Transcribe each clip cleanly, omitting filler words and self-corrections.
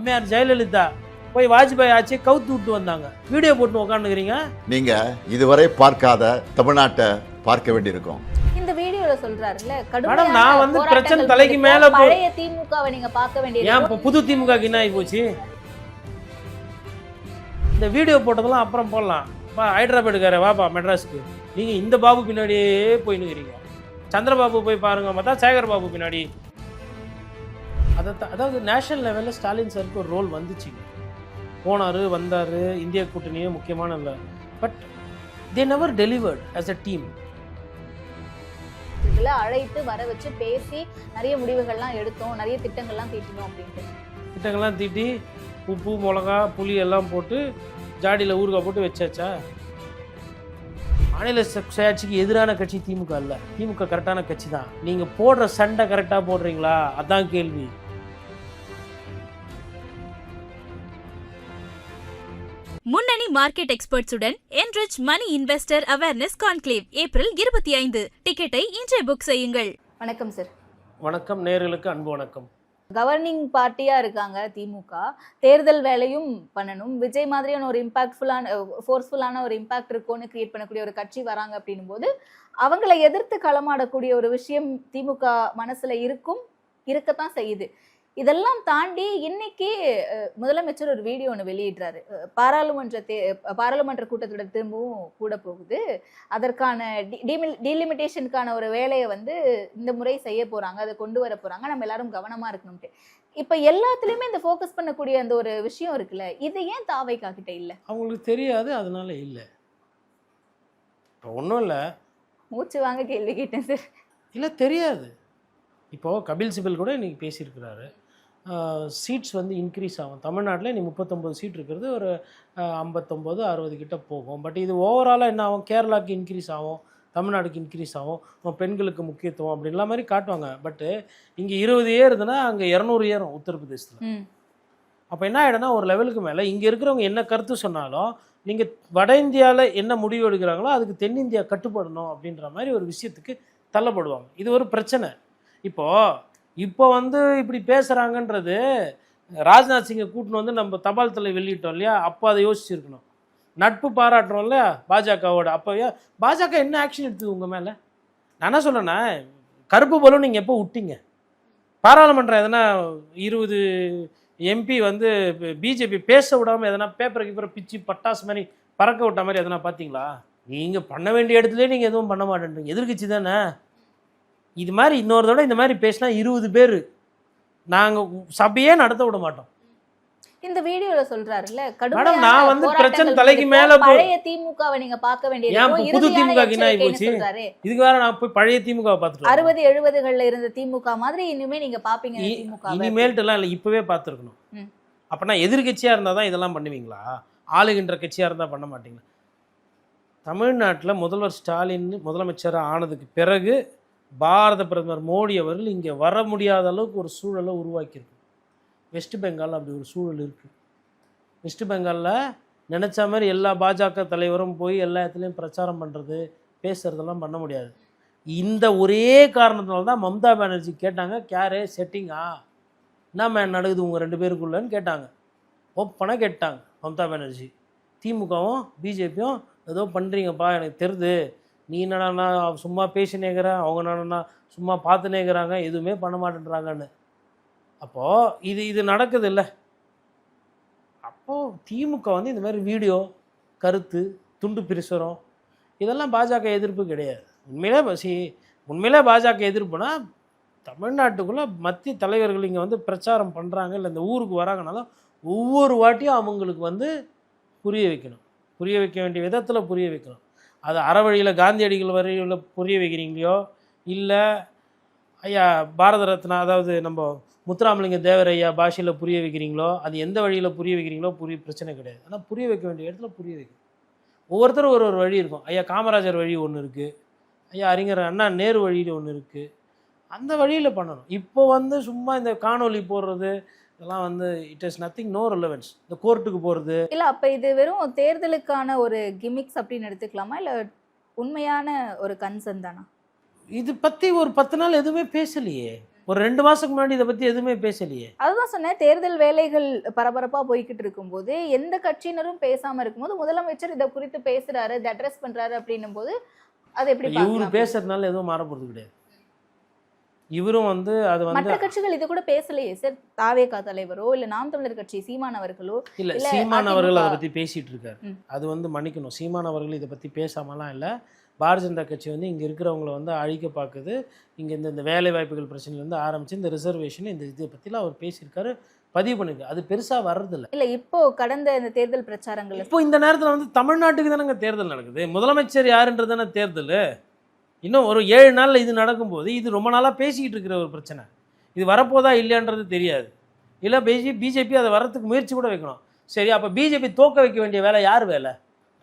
அம்மையார் ஜெயலலிதா போய் வாஜ்பாய் ஆட்சியை கவுத்து விட்டு வந்தாங்க. வீடியோ போட்டு உட்காந்துக்கிறீங்க. நீங்க இதுவரை பார்க்காத தமிழ்நாட்டை பார்க்க வேண்டியிருக்கும். இந்த வீடியோல சொல்றாருல்ல, மேடம் நான் வந்து பிரச்சனை தலைக்கு மேல பழைய திமுகவை நீங்க பார்க்க வேண்டியது. ஏன் புது திமுக என்ன ஆகி போச்சு? இந்த வீடியோ போட்டதெல்லாம் அப்புறம் போடலாம். ஹைதராபாடுக்கார வாப்பா மெட்ராஸுக்கு, நீங்க இந்த பாபு பின்னாடியே போயின்னுக்கிறீங்க. சந்திரபாபு போய் பாருங்க, பார்த்தா சேகர் பாபு பின்னாடி. அதாவது நேஷனல் லெவலில் ஸ்டாலின் சாருக்கு ஒரு ரோல் வந்துச்சு. போனார் வந்தார், இந்திய கூட்டணியே முக்கியமான இல்லை. But they never delivered as a team. அழைத்து வர வச்சு பேசி நிறைய முடிவுகள்லாம் எடுத்தோம், நிறைய திட்டங்கள்லாம் தீட்டினோம் அப்படின்ட்டு. திட்டங்கள்லாம் தீட்டி உப்பு மிளகா புளி எல்லாம் போட்டு ஜாடியில் ஊறுகாய் போட்டு வச்சாச்சா? மாநில சுயாட்சிக்கு எதிரான கட்சி திமுக இல்லை. திமுக கரெக்டான கட்சி தான். நீங்கள் போடுற சண்டை கரெக்டாக போடுறீங்களா? அதான் கேள்வி. முன்னணி market எக்ஸ்பர்ட்ஸுடன் enrich money investor awareness conclave April 25. டிக்கெட்டை இன்றே புக் செய்யுங்கள். வணக்கம் சார். வணக்கம், நேயர்களுக்கு அன்பு வணக்கம். கவர்னிங் பார்ட்டியா இருக்காங்க திமுக, தேர்தல் வேலையும் பண்ணணும், விஜய் மாதிரியான ஒரு ஃபோர்ஸ்ஃபுல்லான ஒரு இம்பாக்ட் இருக்கும்னு கிரியேட் பண்ணக்கூடிய ஒரு கட்சி வராங்க அப்படின்னும் போது அவங்களை எதிர்த்து களமாடக்கூடிய ஒரு விஷயம் திமுக மனசுல இருக்கத்தான் செய்யுது. இதெல்லாம் தாண்டி இன்னைக்கு முதலமைச்சர் ஒரு வீடியோ ஒன்று வெளியிடுறாரு. பாராளுமன்ற கூட்டத்தோட திரும்பவும் கூட போகுது. அதற்கான டீலிமிட்டேஷனுக்கான ஒரு வேலையை வந்து இந்த முறை செய்ய போறாங்க, அதை கொண்டு வர போறாங்க, நம்ம எல்லாரும் கவனமா இருக்கணும்ட்டு. இப்ப எல்லாத்துலயுமே இந்த ஃபோக்கஸ் பண்ணக்கூடிய அந்த ஒரு விஷயம் இருக்குல்ல, இது ஏன் தாவைக்கா கிட்ட இல்லை? அவங்களுக்கு தெரியாது, அதனால இல்லை. இப்போ ஒன்றும் இல்லை, மூச்சு வாங்க கேள்வி கேட்டேன் சார். இல்லை தெரியாது. இப்போது கபில் சிபல் கூட இன்றைக்கி பேசியிருக்கிறாரு. சீட்ஸ் வந்து இன்க்ரீஸ் ஆகும். தமிழ்நாட்டில் நீ 39 சீட் இருக்கிறது ஒரு 59 60 கிட்ட போகும். பட் இது ஓவராலாக என்ன ஆகும்? கேரளாவுக்கு இன்க்ரீஸ் ஆகும், தமிழ்நாடுக்கு இன்க்ரீஸ் ஆகும், பெண்களுக்கு முக்கியத்துவம் அப்படின்லாம் மாதிரி காட்டுவாங்க. பட்டு இங்கே 20 ஏறுதுன்னா அங்கே 200 ஏறும் உத்தரப்பிரதேசத்தில். அப்போ என்ன ஆகிடும்னா ஒரு லெவலுக்கு மேலே இங்கே இருக்கிறவங்க என்ன கருத்து சொன்னாலும் நீங்கள் வட இந்தியாவில் என்ன முடிவு எடுக்கிறாங்களோ அதுக்கு தென்னிந்தியா கட்டுப்படணும் அப்படின்ற மாதிரி ஒரு விஷயத்துக்கு தள்ளப்படுவாங்க. இது ஒரு பிரச்சனை. இப்போ வந்து இப்படி பேசுகிறாங்கன்றது ராஜ்நாத் சிங்கை கூட்டின்னு வந்து நம்ம தபால் தலை வெளியிட்டோம் இல்லையா? அப்போ அதை யோசிச்சுருக்கணும். நட்பு பாராட்டுறோம் இல்லையா பாஜகவோட? அப்போவே பாஜக என்ன ஆக்ஷன் எடுத்தது உங்கள் மேலே? நான் என்ன சொல்கிறேன்னா, கருப்பு பலூன் நீங்கள் எப்போ விட்டீங்க? பாராளுமன்றம் எதனா 20 எம்பி வந்து பிஜேபி பேச விடாமல் எதனா பேப்பரை பிச்சு பட்டாசு மாதிரி பறக்க விட்ட மாதிரி எதனா பார்த்தீங்களா? நீங்கள் பண்ண வேண்டிய இடத்துலேயே நீங்கள் எதுவும் பண்ண மாட்டேன்றீங்க. எதிர்கட்சி தானே. இது மாதிரி இன்னொரு தடவை இந்த மாதிரி பேசினா 20 பேர் நாங்கள் சபையே நடத்த விட மாட்டோம். இந்த வீடியோல சொல்றாருல்ல, மேடம் நான் வந்து பிரச்சனை தலைக்கு மேல பழைய திமுகவை நீங்க பார்க்க வேண்டியது, புது திமுக என்ன ஆகி போச்சு? இதுக்கு வேற நான் போய் பழைய திமுகவை பார்த்துட்டு 60 70கள்ல இருந்த திமுக மாதிரி இனிமே நீங்க பாப்பீங்க திமுக? இனிமேல்ட்டெல்லாம் இல்லை, இப்பவே பார்த்துருக்கணும். அப்பனா எதிர்கட்சியா இருந்தால் தான் இதெல்லாம் பண்ணுவீங்களா? ஆளுகின்ற கட்சியா இருந்தால் பண்ண மாட்டீங்களா? தமிழ்நாட்டில் முதல்வர் ஸ்டாலின் முதலமைச்சராக ஆனதுக்கு பிறகு பாரத பிரதமர் மோடி அவர்கள் இங்கே வர முடியாத அளவுக்கு ஒரு சூழலை உருவாக்கியிருக்கு. வெஸ்ட் பெங்கால் அப்படி ஒரு சூழல் இருக்குது. வெஸ்ட் பெங்காலில் நினச்ச மாதிரி எல்லா பாஜக தலைவரும் போய் எல்லா இடத்துலையும் பிரச்சாரம் பண்ணுறது பேசுகிறதெல்லாம் பண்ண முடியாது. இந்த ஒரே காரணத்தினால தான் மம்தா பானர்ஜி கேட்டாங்க, கேரே செட்டிங்கா என்ன மேன் நடக்குது உங்கள் 2 பேருக்குள்ளன்னு கேட்டாங்க. ஓப்பனாக கேட்டாங்க மம்தா பானர்ஜி. திமுகவும் பிஜேபியும் ஏதோ பண்ணுறீங்கப்பா, எனக்கு தெரியுது, நீ என்னடா சும்மா பேசினேங்கிற, அவங்க என்னடா சும்மா பார்த்துனேங்கிறாங்க, எதுவுமே பண்ண மாட்டேன்றாங்கன்னு. அப்போது இது நடக்குது இல்லை? அப்போது திமுக வந்து இந்த மாதிரி வீடியோ கருத்து துண்டு பிரசுரம் இதெல்லாம் பாஜக எதிர்ப்பு கிடையாது. உண்மையிலே பாஜக எதிர்ப்புனா தமிழ்நாட்டுக்குள்ளே மத்திய தலைவர்கள் இங்கே வந்து பிரச்சாரம் பண்ணுறாங்க இல்லை இந்த ஊருக்கு வராங்கனாலும் ஒவ்வொரு வாட்டியும் அவங்களுக்கு வந்து புரிய வைக்கணும். புரிய வைக்க வேண்டிய விதத்தில் புரிய வைக்கணும். அது அறவழியில் காந்தியடிகள் வரையில் புரிய வைக்கிறீங்களோ இல்லை ஐயா பாரத ரத்னா அதாவது நம்ம முத்துராமலிங்க தேவர் ஐயா பாஷையில் புரிய வைக்கிறீங்களோ, அது எந்த வழியில் புரிய வைக்கிறீங்களோ பிரச்சனை கிடையாது. ஆனால் புரிய வைக்க வேண்டிய இடத்துல புரிய வைக்கணும். ஒவ்வொருத்தரும் ஒரு வழி இருக்கும். ஐயா காமராஜர் வழி ஒன்று இருக்குது, ஐயா அறிஞர் அண்ணா நேரு வழியில் ஒன்று இருக்குது. அந்த வழியில் பண்ணணும். இப்போ வந்து சும்மா இந்த காணொலி போடுறது இதெல்லாம் வந்து it is nothing, no relevance. இந்த கோர்ட்டுக்கு போகிறது இல்லை. அப்போ இது வெறும் தேர்தலுக்கான ஒரு கிமிக்ஸ் அப்படின்னு எடுத்துக்கலாமா, இல்லை உண்மையான ஒரு கன்சர்ன் தானா? இது பற்றி ஒரு 10 நாள் எதுவுமே பேசலையே. ஒரு 2 மாசத்துக்கு முன்னாடி இதை பத்தி எதுவுமே பேசலையே. அதுதான் சொன்னேன், தேர்தல் வேலைகள் பரபரப்பா போய்கிட்டு இருக்கும்போது எந்த கட்சியினரும் பேசாம இருக்கும்போது முதலமைச்சர் இதை குறித்து பேசுறாரு, இதை அட்ரஸ் பண்றாரு அப்படின்னும் போது அது எப்படி இவரு பார்க்கலாம்? பேசுறதுனால எதுவும் மாற போறது கிடையாது. இவரும் வந்து அது வந்து மற்ற கட்சிகள் இது கூட பேசலையே சார். தாவேகா தலைவரோ இல்ல நாம் தமிழர் கட்சி சீமான் அவர்களோ இல்ல இல்ல சீமான் அவர்கள் அதை அதிமுக பத்தி பேசிட்டு இருக்காரு. ம். அது வந்து மன்னிக்கணும், சீமான் அவர்கள் இதை பத்தி பேசாமலாம் இல்லை. பாரதிய ஜனதா கட்சி வந்து இங்க இருக்கிறவங்கள வந்து அழிக்க பார்க்குது. இங்க இந்த வேலை வாய்ப்புகள் பிரச்சனையிலேருந்து ஆரம்பிச்சு இந்த ரிசர்வேஷன் இந்த இதை பத்திலாம் அவர் பேசியிருக்காரு, பதிவு பண்ணிருக்கு. அது பெருசா வர்றதில்ல. இல்ல இப்போ கடந்த இந்த தேர்தல் பிரச்சாரங்கள் இப்போ இந்த நேரத்துல வந்து தமிழ்நாட்டுக்கு தானங்க தேர்தல் நடக்குது. முதலமைச்சர் யாருன்றது தானே தேர்தல். இன்னும் ஒரு 7 நாள்ல இது நடக்கும்போது இது ரொம்ப நாளா பேசிக்கிட்டு இருக்கிற ஒரு பிரச்சனை. இது வரப்போதா இல்லையான்றது தெரியாது. இல்லை பிஜேபி அதை வரத்துக்கு முயற்சி கூட வைக்கணும். சரி, அப்போ பிஜேபி தோக்க வைக்க வேண்டிய வேலை யார் வேலை?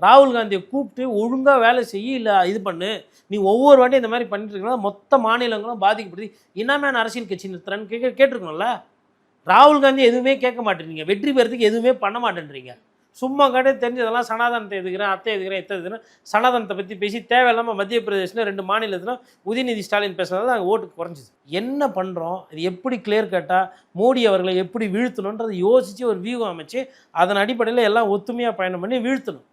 ராகுல் காந்தியை கூப்பிட்டு ஒழுங்காக வேலை செய்ய, இல்லை இது பண்ணு. நீ ஒவ்வொரு வாட்டியும் இந்த மாதிரி பண்ணிட்டு இருக்கா மொத்த மாநிலங்களும் பாதிக்கப்படுது. என்னமே அரசியல் கட்சி நிறுத்துறேன்னு கேட்டிருக்கணும்ல. ராகுல் காந்தி எதுவுமே கேட்க மாட்டேன்றீங்க, வெற்றி பெறத்துக்கு எதுவுமே பண்ண மாட்டேன்றீங்க. சும்மா கடை தெரிஞ்சதெல்லாம் சனாதனத்தை எதுக்குறேன், அத்தை எதுக்குறேன், எத்தை எதுக்குறேன், சனாதனத்தை பற்றி பேசி தேவையில்லாமல் மத்திய பிரதேசில் 2 மாநிலத்தில் உதயநிதி ஸ்டாலின் பேசுனது அங்கே ஓட்டு குறைஞ்சிது. என்ன பண்ணுறோம், இது எப்படி கிளியர் கட்டாக மோடி அவர்களை எப்படி வீழ்த்தணுன்றதை யோசித்து ஒரு வியூகம் அமைச்சு அதன் அடிப்படையில் எல்லாம் ஒத்துமையாக பயணம் பண்ணி வீழ்த்தணும்.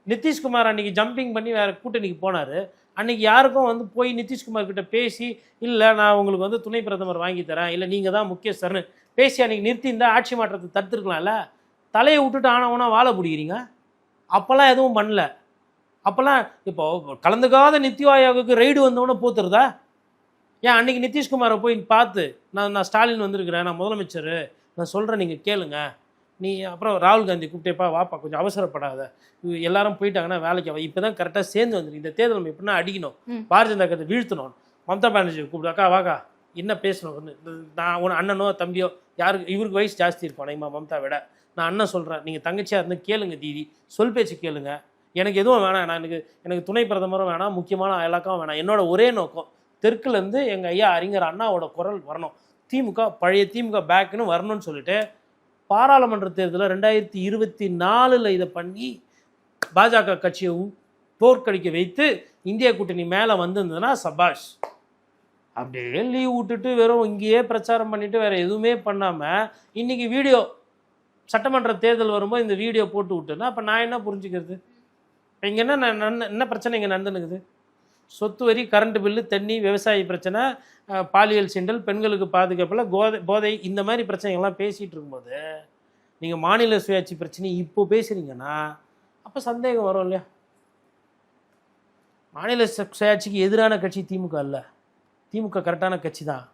நிதிஷ்குமார் அன்றைக்கி ஜம்பிங் பண்ணி வேறு கூட்டணிக்கு போனார். அன்றைக்கி யாருக்கும் வந்து போய் நிதிஷ்குமார் கிட்ட பேசி, இல்லை நான் உங்களுக்கு வந்து துணை பிரதமர் வாங்கி தரேன், இல்லை நீங்கள் தான் முக்கியஸ்தர்னு பேசி அன்றைக்கி நிறுத்தியிருந்தால் ஆட்சி மாற்றத்தை தடுத்துருக்கலாம்ல. தலையை விட்டுட்டு ஆனவனா வாழ பிடிக்கிறீங்க. அப்போல்லாம் எதுவும் பண்ணல. அப்போல்லாம் இப்போ கலந்துக்காத நித்தி ஆயோக்கு ரைடு வந்தவொடனே போத்துருதா? ஏன் அன்றைக்கி நிதிஷ்குமாரை போய் பார்த்து நான் ஸ்டாலின் வந்திருக்கிறேன், நான் முதலமைச்சர், நான் சொல்கிறேன் நீங்கள் கேளுங்க, நீ அப்புறம் ராகுல் காந்தி கூப்பிட்டேப்பா வாப்பா கொஞ்சம் அவசரப்படாத, எல்லாரும் போயிட்டாங்கன்னா வேலைக்கு இப்போ தான் கரெக்டாக சேர்ந்து வந்துருக்கு, இந்த தேர்தல் நம்ம எப்படின்னா அடிக்கணும், பாரதிய ஜனதா கட்சி வீழ்த்தணும், மம்தா பானர்ஜி கூப்பிட்டு அக்கா வாக்கா என்ன பேசணும், நான் உன அண்ணனோ தம்பியோ யாருக்கு இவருக்கு வயசு ஜாஸ்தி இருக்கும் அனைமா மம்தா விட, நான் அண்ணன் சொல்கிறேன், நீங்கள் தங்கச்சியாக இருந்து கேளுங்க தீதி, சொல் பேச்சு கேளுங்க, எனக்கு எதுவும் வேணாம், எனக்கு துணை பிரதமரும் வேணாம், முக்கியமான இலக்கம் வேணாம், என்னோட ஒரே நோக்கம் தெற்குலேருந்து எங்கள் ஐயா அறிஞர் அண்ணாவோட குரல் வரணும், திமுக பழைய திமுக பேக்குன்னு வரணும்னு சொல்லிட்டு பாராளுமன்ற தேர்தலில் 2024 இதை பண்ணி பாஜக கட்சியை தோற்கடிக்க வைத்து இந்தியா கூட்டணி மேலே வந்திருந்ததுன்னா சபாஷ். அப்படியே லீவ் விட்டுட்டு வெறும் இங்கேயே பிரச்சாரம் பண்ணிட்டு வேற எதுவுமே பண்ணாமல் இன்னைக்கு வீடியோ சட்டமன்ற தேர்தல் வரும்போது இந்த வீடியோ போட்டு விட்டுன்னா அப்போ நான் என்ன புரிஞ்சுக்கிறது? இங்கே என்ன பிரச்சனை இங்கே நடந்துனுக்குது? சொத்து வரி, கரண்ட் பில்லு, தண்ணி, விவசாய பிரச்சனை, பாலியல் சீண்டல், பெண்களுக்கு பாதுகாப்பில் போதை, இந்த மாதிரி பிரச்சனைகள்லாம் பேசிகிட்டு இருக்கும்போது நீங்கள் மாநில சுயாட்சி பிரச்சனை இப்போ பேசுகிறீங்கன்னா அப்போ சந்தேகம் வரும் இல்லையா? மாநில சுயாட்சிக்கு எதிரான கட்சி திமுக இல்லை, திமுக கரெக்டான கட்சி தான்.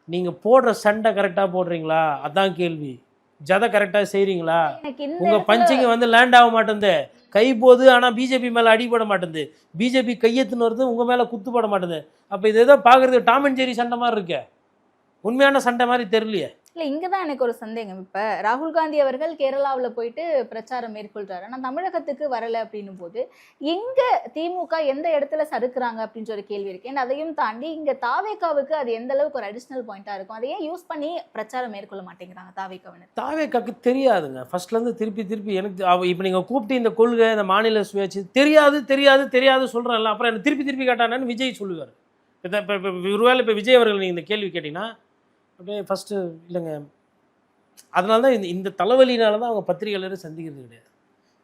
நீங்கள் போடுற சண்டை கரெக்டாக போடுறீங்களா அதான் கேள்வி. ஜதை கரெக்டாக செய்கிறீங்களா? உங்கள் பஞ்சிங்க வந்து லேண்ட் ஆக மாட்டேங்குது, கை போகுது, ஆனால் பிஜேபி மேலே அடிபட மாட்டேங்குது, பிஜேபி கையெத்துன்னு வருது, உங்கள் மேலே குத்துப்பட மாட்டேங்குது. அப்போ இது ஏதோ பார்க்குறதுக்கு டாம் அண்ட் ஜெரி சண்டை மாதிரி இருக்கே, உண்மையான சண்டை மாதிரி தெரியலையே. இல்ல இங்கதான் எனக்கு ஒரு சந்தேகம். இப்ப ராகுல் காந்தி அவர்கள் கேரளாவுல போயிட்டு பிரச்சாரம் மேற்கொள்றாரு, ஆனா தமிழகத்துக்கு வரல அப்படின்னும் போது எங்க திமுக எந்த இடத்துல சறுக்குறாங்க அப்படின்னு ஒரு கேள்வி இருக்கு. And அதையும் தாண்டி இங்க தாவேகாவுக்கு அது எந்த அளவுக்கு ஒரு அடிஷனல் பாயிண்டா இருக்கும், அதையே யூஸ் பண்ணி பிரச்சாரம் மேற்கொள்ள மாட்டேங்கிறாங்க தாவேகாவினர்? தாவேகாக்கு தெரியாதுங்க, ஃபர்ஸ்ட்லேருந்து திருப்பி எனக்கு இப்போ நீங்கள் கூப்பிட்டு இந்த கொள்கை இந்த மாநில சுயாட்சி தெரியாது சொல்கிறேன்ல, அப்புறம் எனக்கு திருப்பி கேட்டானு விஜய் சொல்லுவார். இப்போ ஒருவேளை இப்போ விஜய் அவர்கள் நீங்கள் இந்த கேள்வி கேட்டிங்கன்னா அப்படியே ஃபஸ்ட்டு இல்லைங்க, அதனால தான் இந்த தலைவலினால தான் அவங்க பத்திரிகையாளர் சந்திக்கிறது கிடையாது.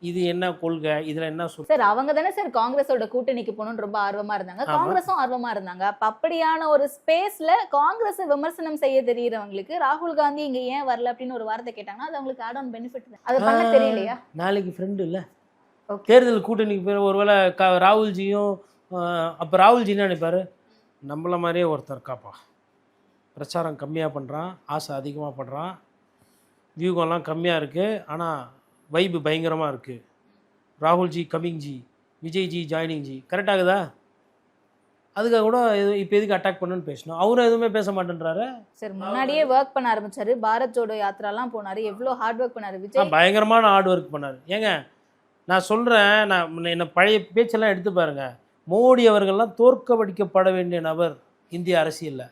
இது என்ன கொள்கை, இதில் என்ன சார் அவங்க தானே சார் காங்கிரஸோட கூட்டணிக்கு போகணும்னு ரொம்ப ஆர்வமா இருந்தாங்க, காங்கிரஸும் ஆர்வமா இருந்தாங்க. அப்ப அப்படியான ஒரு ஸ்பேஸ்ல காங்கிரஸ் விமர்சனம் செய்ய தெரியறவங்களுக்கு ராகுல் காந்தி இங்க ஏன் வரல அப்படின்னு ஒரு வார்த்தை கேட்டாங்கன்னா அது அவங்களுக்கு ஆட் ஆன் பெனிஃபிட் தான். அது பண்ண தெரியலையா? நாளைக்கு ஃப்ரெண்டு இல்லை தேர்தல் கூட்டணிக்கு போய் ஒருவேளை ராகுல்ஜியும் அப்போ ராகுல்ஜி என்ன நினைப்பாரு, நம்மள மாதிரியே ஒருத்தர் இருக்காப்பா, பிரச்சாரம் கம்மியாக பண்ணுறான், ஆசை அதிகமாக பண்ணுறான், வியூகம்லாம் கம்மியாக இருக்குது, ஆனால் வைப்பு பயங்கரமாக இருக்குது, ராகுல்ஜி கம்மிங்ஜி, விஜய்ஜி ஜாயினிங்ஜி, கரெக்டாகுதா? அதுக்காக கூட இப்போ எதுக்கு அட்டாக் பண்ணுன்னு பேசணும். அவரும் எதுவுமே பேச மாட்டேன்றாரு. சார் முன்னாடியே ஒர்க் பண்ண ஆரம்பிச்சாரு, பாரத் ஜோடோ யாத்திராலாம் போனாரு, எவ்வளோ ஹார்ட் ஒர்க் பண்ணாரு விஜய், பயங்கரமான ஹார்ட் ஒர்க் பண்ணார். ஏங்க நான் சொல்கிறேன், நான் என்ன பழைய பேச்செல்லாம் எடுத்து பாருங்க, மோடி அவர்கள்லாம் தோற்கடிக்கப்பட வேண்டிய நபர் இந்திய அரசியலில்.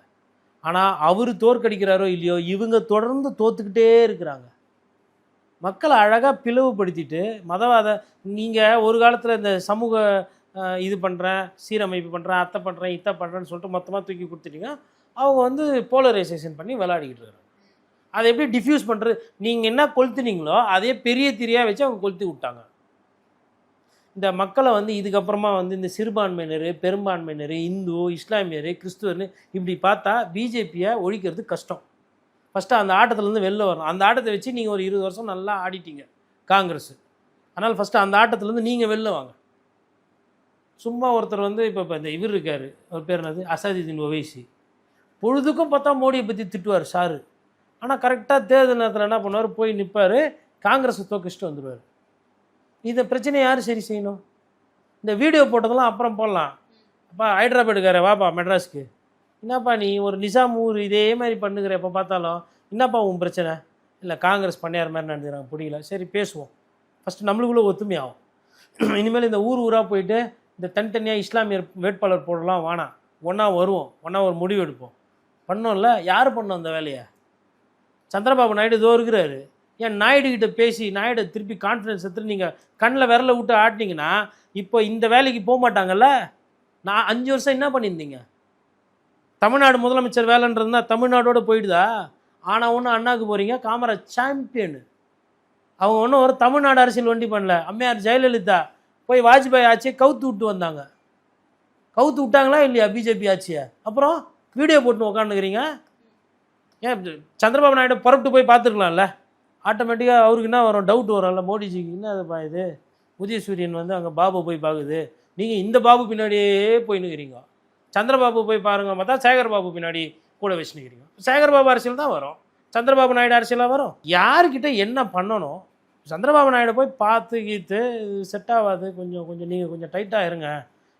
ஆனால் அவர் தோற்கடிக்கிறாரோ இல்லையோ இவங்க தொடர்ந்து தோற்றுக்கிட்டே இருக்கிறாங்க. மக்களை அழகாக பிளவுபடுத்திட்டு மதவாத, நீங்கள் ஒரு காலத்தில் இந்த சமூக இது பண்ணுறேன், சீரமைப்பு பண்ணுறேன், அத்தை பண்ணுறேன், இத்தை பண்ணுறேன்னு சொல்லிட்டு மொத்தமாக தூக்கி கொடுத்துட்டீங்க. அவங்க வந்து போலரைசேஷன் பண்ணி விளையாடிக்கிட்டு இருக்காங்க. அதை எப்படி டிஃப்யூஸ் பண்ணுறது? நீங்கள் என்ன கொளுத்துனீங்களோ அதே பெரிய திரியாக வச்சு அவங்க கொளுத்தி விட்டாங்க. இந்த மக்களை வந்து இதுக்கப்புறமா வந்து இந்த சிறுபான்மையினர், பெரும்பான்மையினர், இந்து, இஸ்லாமியர், கிறிஸ்துவர்னு இப்படி பார்த்தா பிஜேபியை ஒழிக்கிறது கஷ்டம். ஃபஸ்ட்டு அந்த ஆட்டத்துலேருந்து வெளில வரணும். அந்த ஆட்டத்தை வச்சு நீங்கள் ஒரு 20 வருஷம் நல்லா ஆடிட்டீங்க காங்கிரஸ். அதனால் ஃபஸ்ட்டு அந்த ஆட்டத்துலேருந்து நீங்கள் வெளில வாங்க. சும்மா ஒருத்தர் வந்து இப்போ இந்த இவர் இருக்கார், அவர் பேர் என்னது, அசாதுதீன் ஒவைசி. பொழுதுக்கும் பார்த்தா மோடியை பற்றி திட்டுவார் சாரு. ஆனால் கரெக்டாக தேர்தல் நேரத்தில் என்ன பண்ணுவார், போய் நிற்பார், காங்கிரஸை தோக்கடிச்சிட்டு வந்துடுவார். இந்த பிரச்சனையை யார் சரி செய்யணும்? இந்த வீடியோ போட்டதெல்லாம் அப்புறம் போடலாம். அப்பா ஹைதராபாடுக்கார வாப்பா மெட்ராஸ்க்கு, என்னப்பா நீ ஒரு நிசாம் ஊர் இதே மாதிரி பண்ணுகிற, எப்போ பார்த்தாலும் என்னப்பா உன் பிரச்சனை? இல்லை காங்கிரஸ் பண்ணையார் மாதிரி நடந்துக்கிறாங்க, பிடிக்கல, சரி பேசுவோம். ஃபஸ்ட்டு நம்மளுக்குள்ளே ஒத்துமையாகும். இனிமேல் இந்த ஊர் ஊராக போயிட்டு இந்த தனித்தனியாக இஸ்லாமியர் வேட்பாளர் போடலாம் வேணாம், ஒன்றா வருவோம், ஒன்றா ஒரு முடிவு எடுப்போம். பண்ணோம்ல, யார் பண்ணோம் அந்த வேலையை? சந்திரபாபு நாயுடு இதோ இருக்கிறாரு. ஏன் நாயுடுகிட்ட பேசி நாயுடு திருப்பி கான்ஃபிடன்ஸ் எடுத்துட்டு நீங்கள் கண்ணில் விரல விட்டு ஆட்டினீங்கன்னா இப்போ இந்த வேலைக்கு போக மாட்டாங்கல்ல. நான் 5 வருஷம் என்ன பண்ணியிருந்தீங்க? தமிழ்நாடு முதலமைச்சர் வேலைன்றதுனா தமிழ்நாடோடு போயிடுதா? ஆனால் ஒன்று அண்ணாவுக்கு போகிறீங்க, காமராஜ் சாம்பியனு. அவங்க ஒன்றும் ஒரு தமிழ்நாடு அரசியல் வண்டி பண்ணல. அம்மையார் ஜெயலலிதா போய் வாஜ்பாய் ஆட்சியை கவுத்து விட்டு வந்தாங்க. கவுத்து விட்டாங்களா இல்லையா பிஜேபி ஆட்சியை? அப்புறம் வீடியோ போட்டு உக்காந்துக்கிறீங்க. ஏன் சந்திரபாபு நாயுடு புறப்பட்டு போய் பார்த்துருக்கலாம்ல? ஆட்டோமேட்டிக்காக அவருக்கு என்ன வரும், டவுட் வரும்ல, மோடிஜிக்கு என்ன அதுப்பா இது, உதயசூரியன் வந்து அங்கே பாபு போய் பார்க்குது, நீங்கள் இந்த பாபு பின்னாடியே போயின்னுக்கிறீங்க. சந்திரபாபு போய் பாருங்க, பார்த்தா சேகர் பாபு பின்னாடி கூட வச்சுன்னுக்கிறீங்க. சேகர் பாபு அரசியல் தான் வரும், சந்திரபாபு நாயுடு அரசியலாக வரும். யாருக்கிட்ட என்ன பண்ணணும்? சந்திரபாபு நாயுடு போய் பார்த்து கீத்து செட் ஆகாது, கொஞ்சம் நீங்கள் கொஞ்சம் டைட்டாக இருங்க,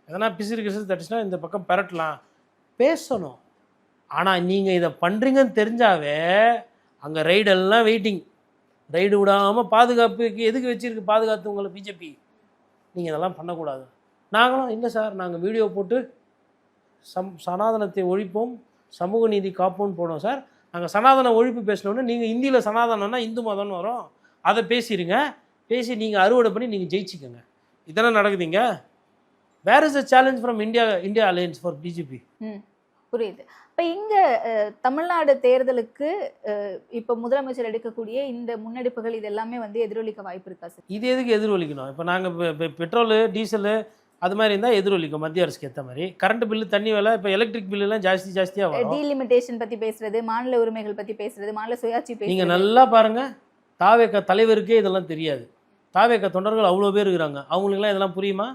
எதனா பிசிறு தட்டுச்சுன்னா இந்த பக்கம் பெரட்டலாம், பேசணும். ஆனால் நீங்கள் இதை பண்ணுறீங்கன்னு தெரிஞ்சாவே அங்கே ரைடெல்லாம் வெயிட்டிங். ரைடு விடாமல் பாதுகாப்புக்கு எதுக்கு வச்சுருக்கு பாதுகாத்து உங்களை பிஜேபி? நீங்கள் இதெல்லாம் பண்ணக்கூடாது. நாங்களும் இல்லை சார், நாங்கள் வீடியோ போட்டு சனாதனத்தை ஒழிப்போம், சமூக நீதி காப்போம்னு போனோம் சார். நாங்கள் சனாதன ஒழிப்பு பேசினோன்னே நீங்கள் இந்தியில் சனாதனம்னா இந்து மதம்னு வரும், அதை பேசிடுங்க, பேசி நீங்கள் அறுவடை பண்ணி நீங்கள் ஜெயிச்சிக்கோங்க. இதெல்லாம் நடக்குதுங்க. Where is the challenge from India alliance for BJP? புரியுது. இப்போ இங்கே தமிழ்நாடு தேர்தலுக்கு இப்போ முதலமைச்சர் எடுக்கக்கூடிய இந்த முன்னெடுப்புகள் இது எல்லாமே வந்து எதிரொலிக்க வாய்ப்பு இருக்கா சார்? இது எதுக்கு எதிரொலிக்கணும்? இப்போ நாங்கள் பெட்ரோலு டீசலு அது மாதிரி இருந்தால் எதிரொலிக்கும் மத்திய அரசுக்கு ஏற்ற மாதிரி. கரண்ட் பில்லு, தண்ணி விலை, இப்போ எலக்ட்ரிக் பில்லுலாம் ஜாஸ்தியாக வரும். டீலிமிட்டேஷன் பற்றி பேசுறது, மாநில உரிமைகள் பற்றி பேசுறது, மாநில சுயாட்சி பேசுறது. நீங்கள் நல்லா பாருங்கள், தாவேக தலைவருக்கே இதெல்லாம் தெரியாது. தாவேக தொண்டர்கள் அவ்வளோ பேர் இருக்கிறாங்க, அவங்களுக்குலாம் இதெல்லாம் புரியுமா?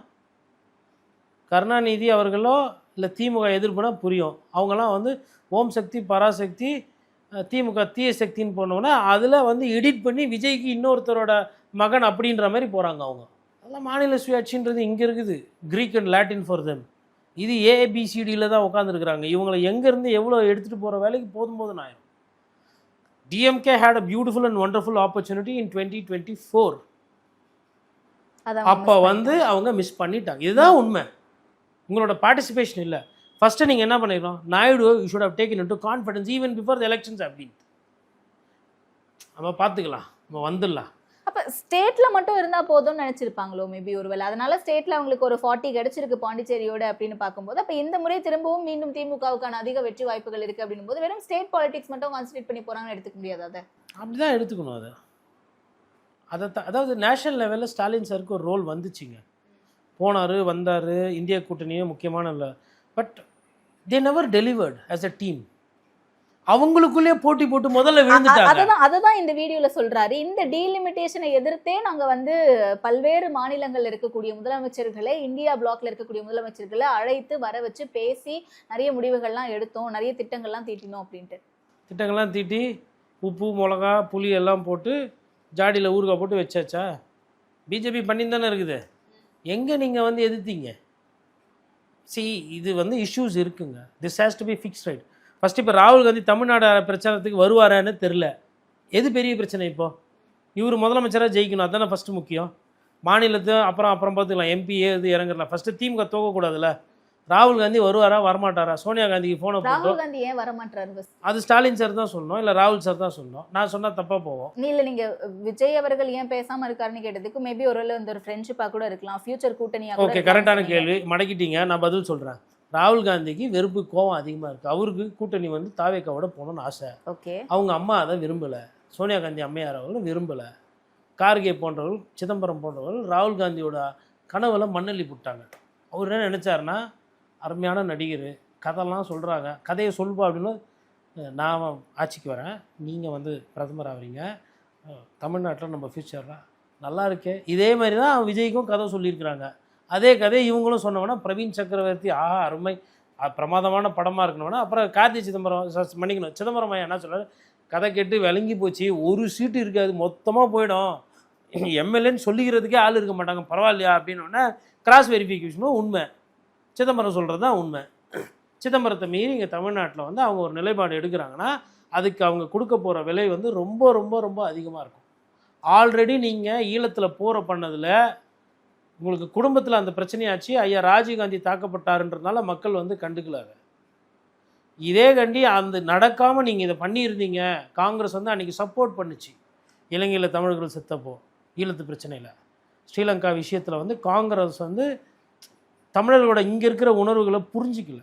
கருணாநிதி அவர்களோ இல்லை திமுக எதிர்ப்புனா புரியும். அவங்கெல்லாம் வந்து ஓம் சக்தி பராசக்தி திமுக தீய சக்தின்னு போனோன்னா அதில் வந்து எடிட் பண்ணி விஜய்க்கு இன்னொருத்தரோட மகன் அப்படின்ற மாதிரி போகிறாங்க. அவங்க அதெல்லாம் மாநில சுயாட்சின்றது இங்கே இருக்குது, Greek and Latin for them. இது ஏபிசிடியில் தான் உட்காந்துருக்குறாங்க. இவங்களை எங்கேருந்து எவ்வளோ எடுத்துகிட்டு போகிற வேலைக்கு போதும் ஆயிரும். DMK had a beautiful and wonderful opportunity in 2024. அப்போ வந்து அவங்க மிஸ் பண்ணிட்டாங்க. இதுதான் உண்மை. உங்களோட பார்ட்டிசிபேஷன் இல்லை. ஃபஸ்ட்டு நீங்கள் என்ன பண்ணிடணும், Naidu you should have taken into confidence even before the elections அப்படின்னு. நம்ம பார்த்துக்கலாம், நம்ம வந்துடலாம். அப்போ ஸ்டேட்டில் மட்டும் இருந்தால் போதும்னு நினச்சிருப்பாங்களோ மேபி ஒருவேளை. அதனால ஸ்டேட்டில் அவங்களுக்கு ஒரு 40 கிடைச்சிருக்கு பாண்டிச்சேரியோட அப்படின்னு பார்க்கும்போது, அப்போ இந்த முறை திரும்பவும் மீண்டும் திமுகவுக்கான அதிக வெற்றி வாய்ப்புகள் இருக்குது அப்படின்னும் போது வெறும் ஸ்டேட் பாலிடிக்ஸ் மட்டும் கான்சன்ட்ரேட் பண்ணி போகிறாங்கன்னு எடுத்துக்க முடியாது. அதை அப்படி தான் எடுத்துக்கணும். அதாவது நேஷனல் லெவலில் ஸ்டாலின் சாருக்கு ஒரு ரோல் வந்துச்சுங்க. போனார் வந்தார், இந்தியா கூட்டணியே முக்கியமான இல்லை. But they never delivered as a team. அவங்களுக்குள்ளே போட்டி போட்டு முதல்ல விழுந்துட்டாங்க. அதுதான் இந்த வீடியோல சொல்றாரு. இந்த டீலிமிட்டேஷனை எதிர்த்தே நாங்க வந்து பல்வேறு மாநிலங்கள்ல இருக்கக்கூடிய முதலமைச்சர்களை, இந்தியா பிளாக்ல இருக்கக்கூடிய முதலமைச்சர்களை அழைத்து வர வச்சு பேசி நிறைய முடிவுகள்லாம் எடுத்தோம், நிறைய திட்டங்கள்லாம் தீட்டினோம் அப்படின்ட்டு. திட்டங்கள்லாம் தீட்டி உப்பு மிளகா புளி எல்லாம் போட்டு ஜாடியில் ஊறுகாய் போட்டு வச்சாச்சா? பிஜேபி பண்ணி தானே இருக்குது. எங்கே நீங்கள் வந்து எதிர்த்தீங்க? இது வந்து இஷ்யூஸ் இருக்குங்க. This has to be fix right. First இப்போ ராகுல் காந்தி தமிழ்நாடு பிரச்சாரத்துக்கு வருவாரான்னு தெரில. எது பெரிய பிரச்சனை? இப்போது இவர் முதலமைச்சராக ஜெயிக்கணும், அதுதானே ஃபஸ்ட்டு முக்கியம். மாநிலத்தை அப்புறம் பார்த்துக்கலாம், எம்பிஏ இது இறங்குறலாம். ஃபஸ்ட்டு திமுக தோக்கக்கூடாதுல்ல. ராகுல் காந்தி வருவாரா வரமாட்டாரா? சோனியா காந்திக்கு ஃபோனை போட்டு ராகுல் காந்தி ஏன் வரமாட்டாரு? அது ஸ்டாலின் சார் தான் சொல்லணும், இல்லை ராகுல் சார் தான் சொல்லணும். நான் சொன்னால் தப்பாக போவோம். இல்லை, நீங்கள் விஜய் அவர்கள் ஏன் பேசாமல் இருக்காருன்னு கேட்டதுக்கு மேபி ஒரு ஃப்ரெண்ட்ஷிப்பாக கூட இருக்கலாம், ஃபியூச்சர் கூட்டணியாக. ஓகே, கரெக்டான கேள்வி, மடக்கிட்டீங்க. நான் பதில் சொல்கிறேன். ராகுல் காந்திக்கு வெறுப்பு கோவம் அதிகமாக இருக்குது. அவருக்கு கூட்டணி வந்து தாவேக்காவோட போகணும்னு ஆசை. ஓகே. அவங்க அம்மா அதை விரும்பலை, சோனியா காந்தி அம்மையார் அவர்களும் விரும்பலை. கார்கே போன்றவர்கள், சிதம்பரம் போன்றவர்கள் ராகுல் காந்தியோட கனவுல மண்ணள்ளி போட்டாங்க. அவர் என்ன நினச்சாருன்னா, அருமையான நடிகர், கதைலாம் சொல்கிறாங்க, கதையை சொல்பா அப்படின்னு, நான் ஆட்சிக்கு வரேன், நீங்கள் வந்து பிரதமர் ஆகிறீங்க, தமிழ்நாட்டில் நம்ம ஃப்யூச்சர்லாம் நல்லா இருக்கே. இதே மாதிரி தான் விஜய்க்கும் கதை சொல்லியிருக்கிறாங்க. அதே கதையை இவங்களும் சொன்னோன்னா பிரவீன் சக்கரவர்த்தி அருமை பிரமாதமான படமாக இருக்கணும்னா, அப்புறம் கார்த்தி சிதம்பரம் மன்னிக்கணும் சிதம்பரம் ஐயா என்ன சொல்கிறார், கதை கேட்டு விளங்கி போச்சு, ஒரு சீட்டு இருக்காது, மொத்தமாக போயிடும், எம்எல்ஏன்னு சொல்லிக்கிறதுக்கே ஆள் இருக்க மாட்டாங்க, பரவாயில்லையா அப்படின்னோடனே கிராஸ் வெரிஃபிகேஷனும் உண்மை, சிதம்பரம் சொல்கிறது தான் உண்மை. சிதம்பரத்தை மீறி இங்கே தமிழ்நாட்டில் வந்து அவங்க ஒரு நிலைப்பாடு எடுக்கிறாங்கன்னா அதுக்கு அவங்க கொடுக்க போகிற விலை வந்து ரொம்ப ரொம்ப ரொம்ப அதிகமாக இருக்கும். ஆல்ரெடி நீங்கள் ஈழத்தில் போகிற பண்ணதில் உங்களுக்கு குடும்பத்தில் அந்த பிரச்சனையாச்சு, ஐயா ராஜீவ்காந்தி தாக்கப்பட்டாருன்றதுனால மக்கள் வந்து கண்டுக்கலாங்க. இதே கண்டி அந்த நடக்காமல் நீங்கள் இதை பண்ணியிருந்தீங்க, காங்கிரஸ் வந்து அன்றைக்கி சப்போர்ட் பண்ணிச்சு. இலங்கையில் தமிழர்கள் செத்தப்போ ஈழத்து பிரச்சனையில், ஸ்ரீலங்கா விஷயத்தில் வந்து காங்கிரஸ் வந்து தமிழர்களோட இங்கே இருக்கிற உணர்வுகளை புரிஞ்சிக்கல.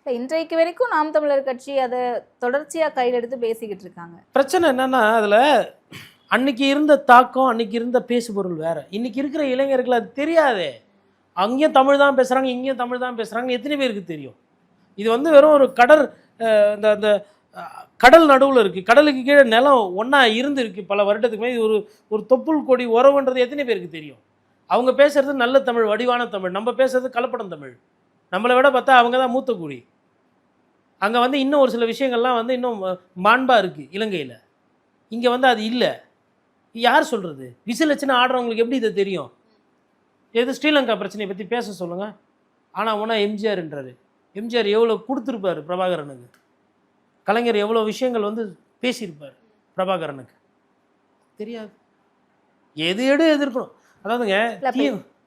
இன்றைக்கு வரைக்கும் நாம் தமிழர் கட்சி அதை தொடர்ச்சியாக கையில் எடுத்து பேசிக்கிட்டு இருக்காங்க. பிரச்சனை என்னன்னா, அதில் அன்னைக்கு இருந்த தாக்கம், அன்னைக்கு இருந்த பேசுபொருள் வேறு. இன்றைக்கி இருக்கிற இளைஞர்கள் அது தெரியாதே. அங்கேயும் தமிழ் தான் பேசுகிறாங்க, இங்கேயும் தமிழ் தான் பேசுகிறாங்க, எத்தனை பேருக்கு தெரியும்? இது வந்து வெறும் ஒரு இந்த கடல் நடுவில் இருக்குது, கடலுக்கு கீழே நிலம் ஒன்றா இருந்துருக்கு பல வருடத்துக்கு மேலே. இது ஒரு தொப்புள் கொடி உறவுன்றது எத்தனை பேருக்கு தெரியும்? அவங்க பேசுகிறது நல்ல தமிழ், வடிவான தமிழ், நம்ம பேசுகிறது கலப்படம் தமிழ். நம்மளை விட பார்த்தா அவங்க தான் மூத்த குடி. அங்கே வந்து இன்னும் ஒரு சில விஷயங்கள்லாம் வந்து இன்னும் மாண்பாக இருக்குது இலங்கையில். இங்கே வந்து அது இல்லை. யார் சொல்கிறது? விசில் வச்சுன்னு ஆடுறவங்களுக்கு எப்படி இதை தெரியும்? எது ஸ்ரீலங்கா பிரச்சனையை பற்றி பேச சொல்லுங்கள். ஆனால் ஒன்றா எம்ஜிஆர்ன்றாரு. எம்ஜிஆர் எவ்வளோ கொடுத்துருப்பார் பிரபாகரனுக்கு, கலைஞர் எவ்வளோ விஷயங்கள் வந்து பேசியிருப்பார் பிரபாகரனுக்கு, தெரியாது. எது எதிர்க்கணும். அதாவதுங்க,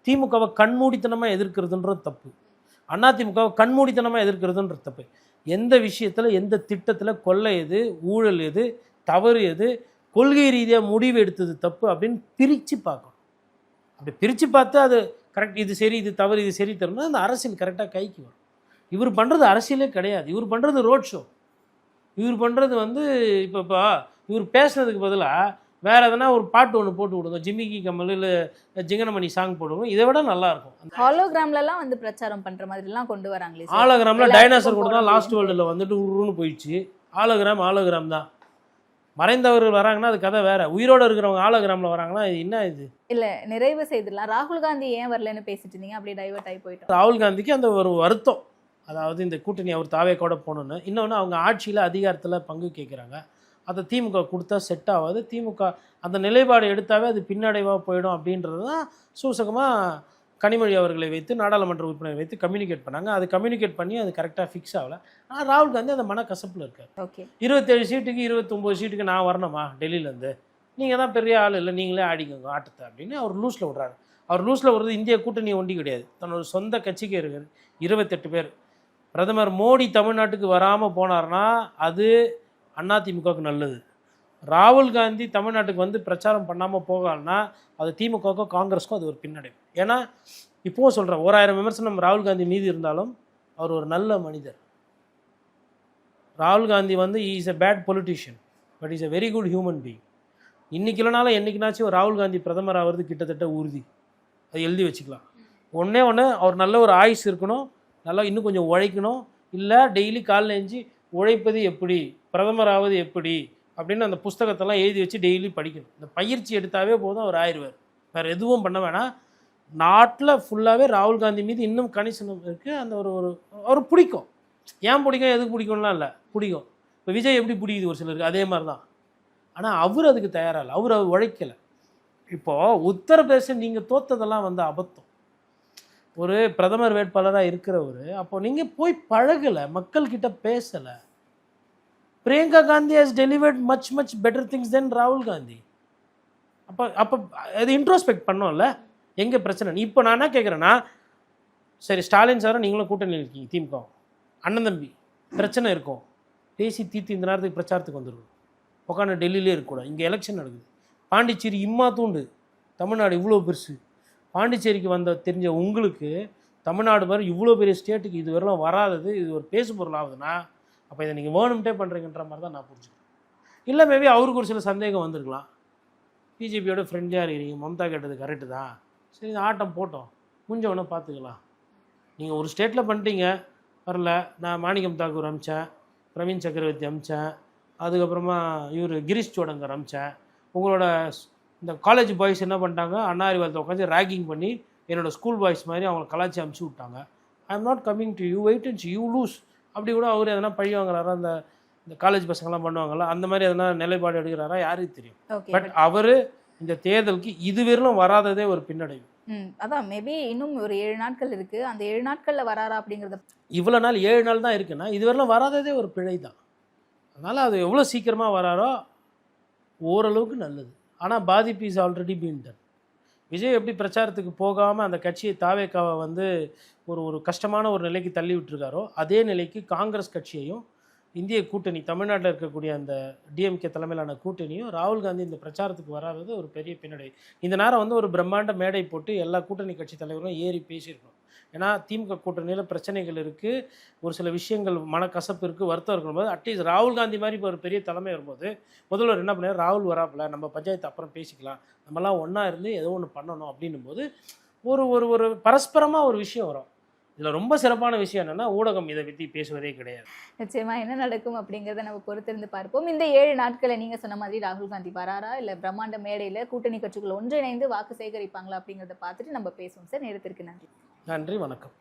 திமுகவை கண்மூடித்தனமாக எதிர்க்கிறதுன்றது தப்பு, அதிமுகவை கண்மூடித்தனமாக எதிர்க்கிறதுன்றது தப்பு. எந்த விஷயத்தில், எந்த திட்டத்தில் கொள்ளை எது, ஊழல் எது, தவறு எது, கொள்கை ரீதியாக முடிவு எடுத்தது தப்பு அப்படின்னு பிரித்து பார்க்கணும். அப்படி பிரித்து பார்த்து அது கரெக்ட், இது சரி, இது தவறு, இது சரி தரணும்னா அந்த அரசியல் கரெக்டாக கைக்கு வரும். இவர் பண்ணுறது அரசியலே கிடையாது, இவர் பண்ணுறது ரோட் ஷோ. இவர் பண்ணுறது வந்து இப்போ இவர் பேசுனதுக்கு பதிலாக வேறு எதனா ஒரு பாட்டு ஒன்று போட்டு விடுங்க, ஜிமிக்கி கமல் இல்லை ஜிங்கனமணி சாங் போடுவோம், இதை விட நல்லாயிருக்கும். ஹாலோகிராம்லாம் வந்து பிரச்சாரம் பண்ணுற மாதிரிலாம் கொண்டு வராங்களே. ஹாலோகிராமில் டைனாசர் கூட தான் லாஸ்ட் வேர்ல்டில் வந்துட்டு உருன்னு போயிடுச்சு. ஹாலோகிராம் தான். மறைந்தவர்கள் வராங்கன்னா அது கதை வேற, உயிரோடு இருக்கிறவங்க ஹாலோகிராமில் வராங்கன்னா இது என்ன இது? இல்லை, நிறைவு செய்திடலாம். ராகுல் காந்தி ஏன் வரலன்னு பேசிட்டு இருந்தீங்க, அப்படியே டைவர்ட் ஆகி போயிட்டோம். ராகுல் காந்திக்கு அந்த ஒரு வருத்தம், அதாவது இந்த கூட்டணி அவர் தாவேக்கோட போகணுன்னு. இன்னொன்று, அவங்க ஆட்சியில் அதிகாரத்தில் பங்கு கேட்குறாங்க, அதை திமுக கொடுத்தா செட் ஆகாது, திமுக அந்த நிலைப்பாடு எடுத்தாவே அது பின்னடைவாக போயிடும் அப்படின்றது தான் சூசகமாக கனிமொழி அவர்களை வைத்து, நாடாளுமன்ற உறுப்பினரை வைத்து கம்யூனிகேட் பண்ணாங்க. அது கம்யூனிகேட் பண்ணி அது கரெக்டாக ஃபிக்ஸ் ஆகலை. ஆனால் ராகுல் காந்தி அந்த மனக்கசப்பில் இருக்கார். ஓகே, 27 சீட்டுக்கு 29 சீட்டுக்கு நான் வரணுமா டெல்லியிலேருந்து, நீங்கள் தான் பெரிய ஆள் இல்லை, நீங்களே ஆடிக்கோங்க ஆட்டத்தை அப்படின்னு அவர் லூஸில் விட்றாரு. அவர் லூஸில் விடுறது இந்திய கூட்டணி ஒண்டி கிடையாது, தன்னோட சொந்த கட்சிக்கு இருக்கார் 28 பேர். பிரதமர் மோடி தமிழ்நாட்டுக்கு வராமல் போனார்னா அது அதிமுகவுக்கு நல்லது. ராகுல் காந்தி தமிழ்நாட்டுக்கு வந்து பிரச்சாரம் பண்ணாமல் போகலன்னா அது திமுகவுக்கும் காங்கிரஸுக்கும் அது ஒரு பின்னடைவு. ஏன்னா இப்போவும் சொல்கிறேன், 1000 விமர்சனம் ராகுல் காந்தி மீது இருந்தாலும் அவர் ஒரு நல்ல மனிதர். ராகுல் காந்தி வந்து is a bad politician, but is a very good human being. இன்றைக்கி இல்லைனாலும் என்றைக்குனாச்சும் ராகுல் காந்தி பிரதமர் ஆகிறது கிட்டத்தட்ட உறுதி, அது எழுதி வச்சுக்கலாம். ஒன்று அவர் நல்ல ஒரு ஆயுஸ் இருக்கணும், நல்லா இன்னும் கொஞ்சம் உழைக்கணும், இல்லை டெய்லி காலைல எழுந்து உழைப்பது எப்படி, பிரதமர் ஆவது எப்படி அப்படின்னு அந்த புஸ்தகத்தெல்லாம் எழுதி வச்சு டெய்லி படிக்கணும். இந்த பயிற்சி எடுத்தாவே போதும் அவர் ஆயிடுவார். வேறு எதுவும் பண்ண வேணாம். நாட்டில் ஃபுல்லாகவே ராகுல் காந்தி மீது இன்னும் கணிசனம் இருக்குது. அந்த அவர் பிடிக்கும். ஏன் பிடிக்கும், எதுக்கு பிடிக்கும்லாம் இல்லை, பிடிக்கும். இப்போ விஜய் எப்படி பிடிக்குது ஒரு சிலருக்கு, அதே மாதிரி தான். ஆனால் அவர் அதுக்கு தயாராக இல்லை, அவர் உழைக்கலை. இப்போது உத்தரப்பிரதேசம் நீங்கள் தோற்றதெல்லாம் வந்து அபத்தம். ஒரு பிரதமர் வேட்பாளராக இருக்கிறவர், அப்போ நீங்கள் போய் பழகலை, மக்கள்கிட்ட பேசலை. Priyanka Gandhi has delivered much better things தென் ராகுல் காந்தி. அப்போ அது இன்ட்ரோஸ்பெக்ட் பண்ணோம்ல, எங்கே பிரச்சனை. இப்போ நான் என்ன கேட்குறேன்னா, சரி ஸ்டாலின் சாரை நீங்களும் கூட்டணி இருக்கீங்க, திமுக அண்ணன் தம்பி, பிரச்சனை இருக்கும், பேசி தீர்த்து இந்த நேரத்துக்கு பிரச்சாரத்துக்கு வந்துடும், உட்காந்து டெல்லியிலே இருக்கக்கூடாது. இங்கே எலெக்ஷன் நடக்குது, பாண்டிச்சேரி இம்மா தூண்டு, தமிழ்நாடு இவ்வளோ பெருசு, பாண்டிச்சேரிக்கு வந்த தெரிஞ்ச உங்களுக்கு தமிழ்நாடு மாதிரி இவ்வளோ பெரிய ஸ்டேட்டுக்கு இது வரலாம் வராதது, இது ஒரு பேசு பொருள் ஆகுதுன்னா அப்போ இதை நீங்கள் வேணும்ட்டே பண்ணுறீங்கன்ற மாதிரி தான் நான் புரிஞ்சுக்கிறேன். இல்லை மேபி அவருக்கு ஒரு சில சந்தேகம் வந்திருக்கலாம். பிஜேபியோட ஃப்ரெண்ட்லியாக இருக்கிறீங்க, மம்தா கேட்டது கரெக்டு தான், சரி இந்த ஆட்டம் போட்டோம், முடிஞ்சவொன்னே பார்த்துக்கலாம். நீங்கள் ஒரு ஸ்டேட்டில் பண்ணிட்டீங்க, வரல. நான் மாணிக்கம் தாக்கூர் அமிச்சேன், பிரவீன் சக்கரவர்த்தி அமிச்சேன், அதுக்கப்புறமா இவர் கிரீஷ் சோடங்கர் அமிச்சேன். உங்களோட இந்த காலேஜ் பாய்ஸ் என்ன பண்ணிட்டாங்க, அண்ணா அறிவாலத்தை உட்காந்து ரேக்கிங் பண்ணி என்னோடய ஸ்கூல் பாய்ஸ் மாதிரி அவங்களை கலாச்சி அமுச்சு விட்டாங்க. I am not coming to you, wait and you lose. அப்படி கூட அவர் எதனா பழி வாங்குறாரா, இந்த காலேஜ் பசங்கள்லாம் பண்ணுவாங்கள்ல, அந்த மாதிரி எதனா நிலைப்பாடு எடுக்கிறாரா யாருக்கு தெரியும். பட் அவர் இந்த தேர்தலுக்கு இதுவரையிலும் வராததே ஒரு பின்னடைவு. அதான் மேபி இன்னும் ஒரு 7 நாட்கள் இருக்கு, அந்த 7 நாட்கள்ல வராரா அப்படிங்கறத. இவ்வளோ நாள் 7 நாள் தான் இருக்குன்னா இதுவரையிலும் வராததே ஒரு பிழை தான். அதனால் அது எவ்வளோ சீக்கிரமாக வராரோ ஓரளவுக்கு நல்லது. ஆனால் பாதிப்பு is already been done. Vijay எப்படி பிரச்சாரத்துக்கு போகாமல் அந்த கட்சியை தாவேக்காவை வந்து ஒரு கஷ்டமான ஒரு நிலைக்கு தள்ளி விட்டுருக்காரோ, அதே நிலைக்கு காங்கிரஸ் கட்சியையும் இந்திய கூட்டணி தமிழ்நாட்டில் இருக்கக்கூடிய அந்த டிஎம்கே தலைமையிலான கூட்டணியும் ராகுல் காந்தி இந்த பிரச்சாரத்துக்கு வராதது ஒரு பெரிய பின்னடை. இந்த நேரம் வந்து ஒரு பிரம்மாண்ட மேடை போட்டு எல்லா கூட்டணி கட்சி தலைவர்களும் ஏறி பேசியிருக்கணும். ஏன்னா திமுக கூட்டணியில் பிரச்சனைகள் இருக்குது, ஒரு சில விஷயங்கள் மனக்கசப்பு இருக்குது, வருத்தம் இருக்கும்போது அட்லீஸ்ட் ராகுல் காந்தி மாதிரி இப்போ ஒரு பெரிய தலைமை வரும்போது முதல்வர் என்ன பண்ணார், ராகுல் வராப்பில் நம்ம பஞ்சாயத்து அப்புறம் பேசிக்கலாம், நம்மலாம் ஒன்றா இருந்து ஏதோ ஒன்று பண்ணணும் அப்படின்னும் போது ஒரு ஒரு பரஸ்பரமாக ஒரு விஷயம் வரும். இதில் ரொம்ப சிறப்பான விஷயம் என்னென்னா ஊடகம் இதை பற்றி பேசுவதே கிடையாது. நிச்சயமா என்ன நடக்கும் அப்படிங்கிறத நம்ம பொறுத்திருந்து பார்ப்போம். இந்த 7 நாட்களை நீங்கள் சொன்ன மாதிரி ராகுல் காந்தி வராரா, இல்லை பிரம்மாண்ட மேடையில் கூட்டணி கட்சிகள் ஒன்றிணைந்து வாக்கு சேகரிப்பாங்களா அப்படிங்கிறத பார்த்துட்டு நம்ம பேசுவோம் சார். நேரத்திற்கு நன்றி. நன்றி, வணக்கம்.